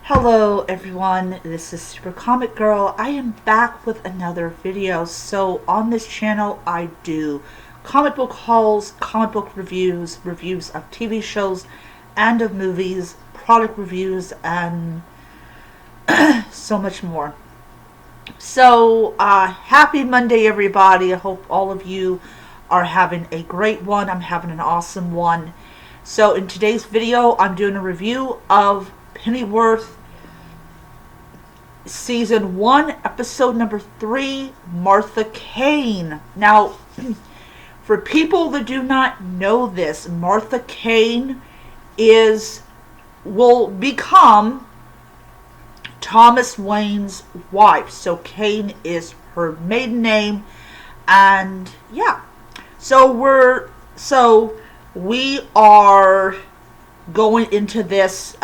Hello everyone, this is Super Comic Girl. I am back with another video. So on this channel I do comic book hauls, comic book reviews, reviews of TV shows and of movies, product reviews, and so much more. So happy Monday everybody. I hope all of you are having a great one. I'm having an awesome one. So in today's video I'm doing a review of Pennyworth Season 1, Episode number 3, Martha Kane. Now, for people that do not know this, Martha Kane will become Thomas Wayne's wife. So Kane is her maiden name, and yeah. So we are going into this.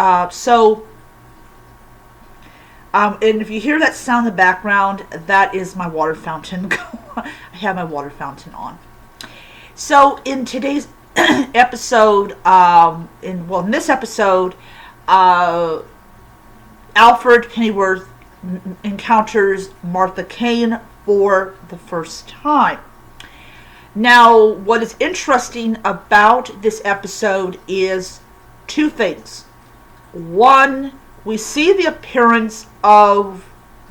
And if you hear that sound in the background, that is my water fountain. I have my water fountain on. So in today's episode, in this episode, Alfred Pennyworth encounters Martha Kane for the first time. Now, what is interesting about this episode is two things. One, we see the appearance of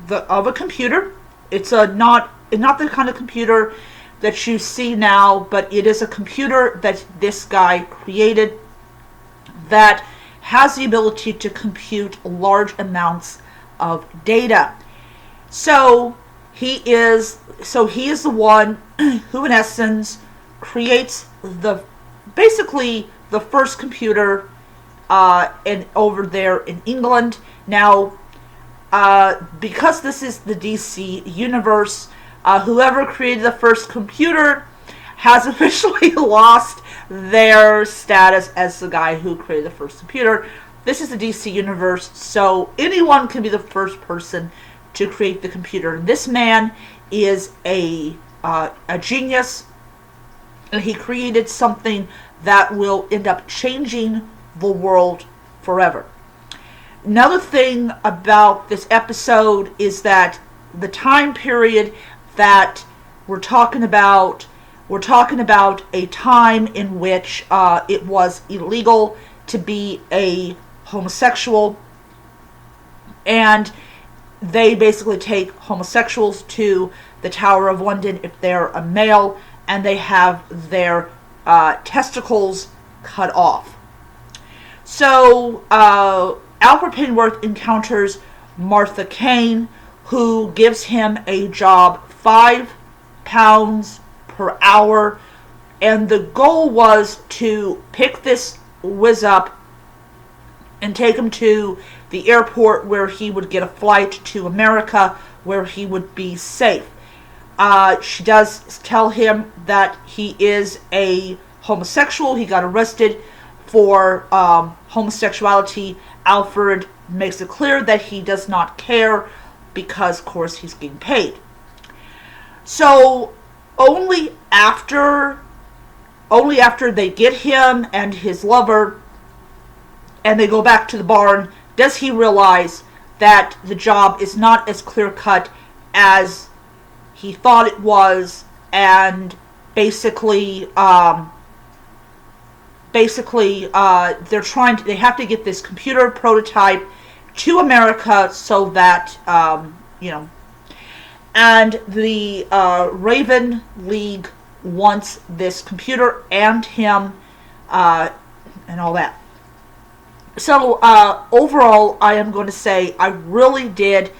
a computer. It's not the kind of computer that you see now, but it is a computer that this guy created that has the ability to compute large amounts of data. So he is the one who, in essence, creates basically the first computer over there in England. Now, because this is the DC universe, whoever created the first computer has officially lost their status as the guy who created the first computer. This is the DC universe, so anyone can be the first person to create the computer. This man is a genius, and he created something that will end up changing the world forever. Another thing about this episode is that the time period that we're talking about a time in which it was illegal to be a homosexual, and they basically take homosexuals to the Tower of London if they're a male, and they have their testicles cut off. So Alfred Pennyworth encounters Martha Kane, who gives him a job, £5 per hour, and the goal was to pick this whiz up and take him to the airport where he would get a flight to America where he would be safe. She does tell him that he is a homosexual. He got arrested for homosexuality. Alfred makes it clear that he does not care because, of course, he's getting paid. So only after they get him and his lover and they go back to the barn does he realize that the job is not as clear-cut as he thought it was, and basically they have to get this computer prototype to America so that and the Raven League wants this computer and him and all that. So overall, I am going to say I really did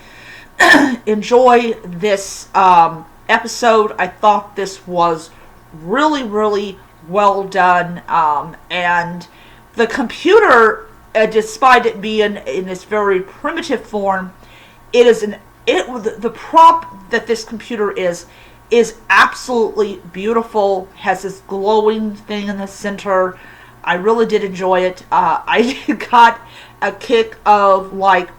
enjoy this episode. I thought this was really, really well done, and the computer, despite it being in this very primitive form, the prop that this computer is absolutely beautiful. Has this glowing thing in the center. I really did enjoy it. I got a kick of, like,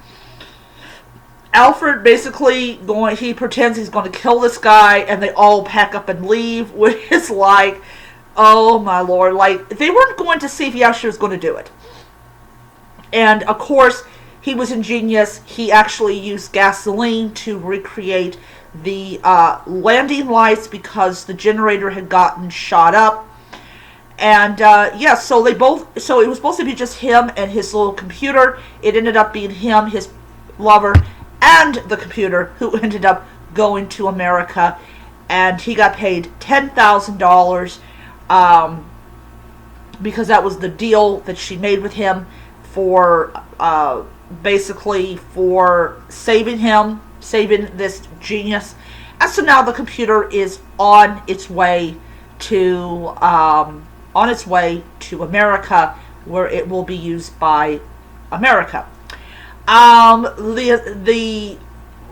Alfred basically he pretends he's going to kill this guy, and they all pack up and leave, which is like, oh my lord, like, they weren't going to see if he actually was going to do it. And of course, he was ingenious. He actually used gasoline to recreate the landing lights because the generator had gotten shot up. And yeah, so it was supposed to be just him and his little computer. It ended up being him, his lover, and the computer, who ended up going to America. And he got paid $10,000 because that was the deal that she made with him for basically for saving this genius. And so now the computer is on its way to America, where it will be used by America.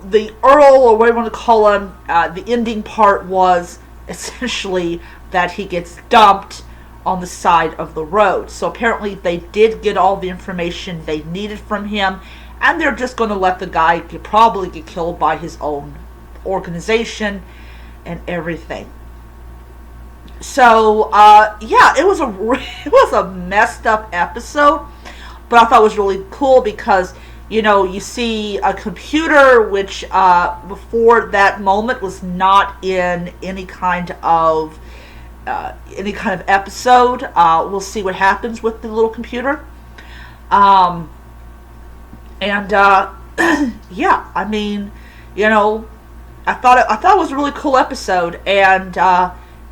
The Earl, or what you want to call him, the ending part was essentially that he gets dumped on the side of the road. So apparently they did get all the information they needed from him, and they're just going to let the guy probably get killed by his own organization and everything. So yeah, it was a messed up episode, but I thought it was really cool because, you know, you see a computer which before that moment was not in any kind of episode. We'll see what happens with the little computer. And yeah, I mean, you know, I thought it was a really cool episode, and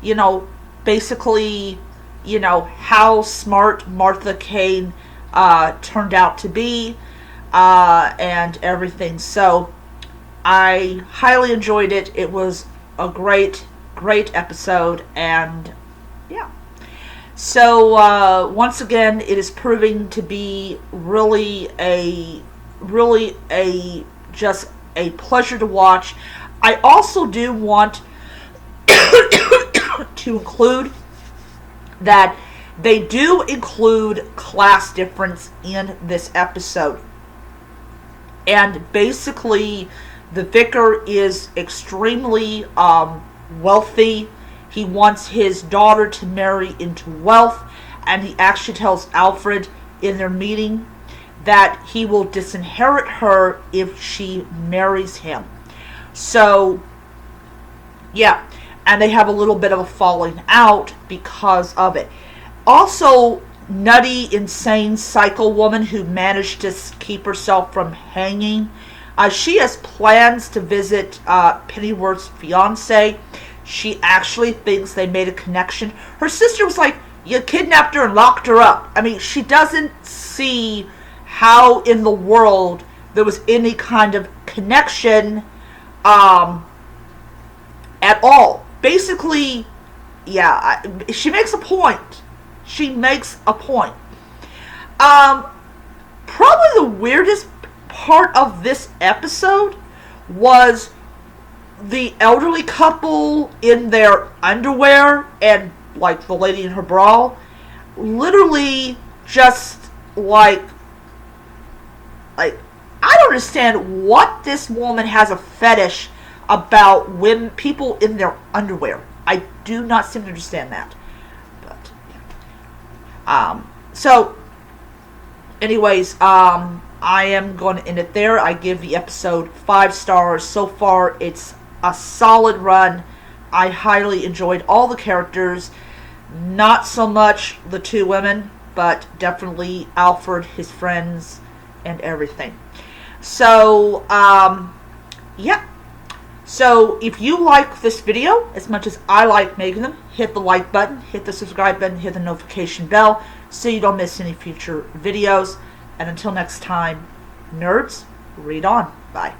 you know, basically, you know, how smart Martha Kane turned out to be, and everything. So I highly enjoyed it. It was a great episode, and yeah. So once again, it is proving to be really a just a pleasure to watch. I also do want to include that they do include class difference in this episode. And basically, the vicar is extremely wealthy. He wants his daughter to marry into wealth, and he actually tells Alfred in their meeting that he will disinherit her if she marries him. So, yeah, and they have a little bit of a falling out because of it. Also, nutty, insane, psycho woman who managed to keep herself from hanging. She has plans to visit Pennyworth's fiance. She actually thinks they made a connection. Her sister was like, you kidnapped her and locked her up. I mean, she doesn't see how in the world there was any kind of connection at all. Basically, yeah, she makes a point. She makes a point. Probably the weirdest part of this episode was the elderly couple in their underwear and, like, the lady in her bra. Literally just, like, I don't understand what this woman has a fetish about women, people in their underwear. I do not seem to understand that. But yeah. So anyways, I am going to end it there. I give the episode 5 stars. So far, it's a solid run. I highly enjoyed all the characters. Not so much the 2 women, but definitely Alfred, his friends, and everything. So, yeah. So, if you like this video as much as I like making them, hit the like button, hit the subscribe button, hit the notification bell so you don't miss any future videos. And until next time, nerds, read on. Bye.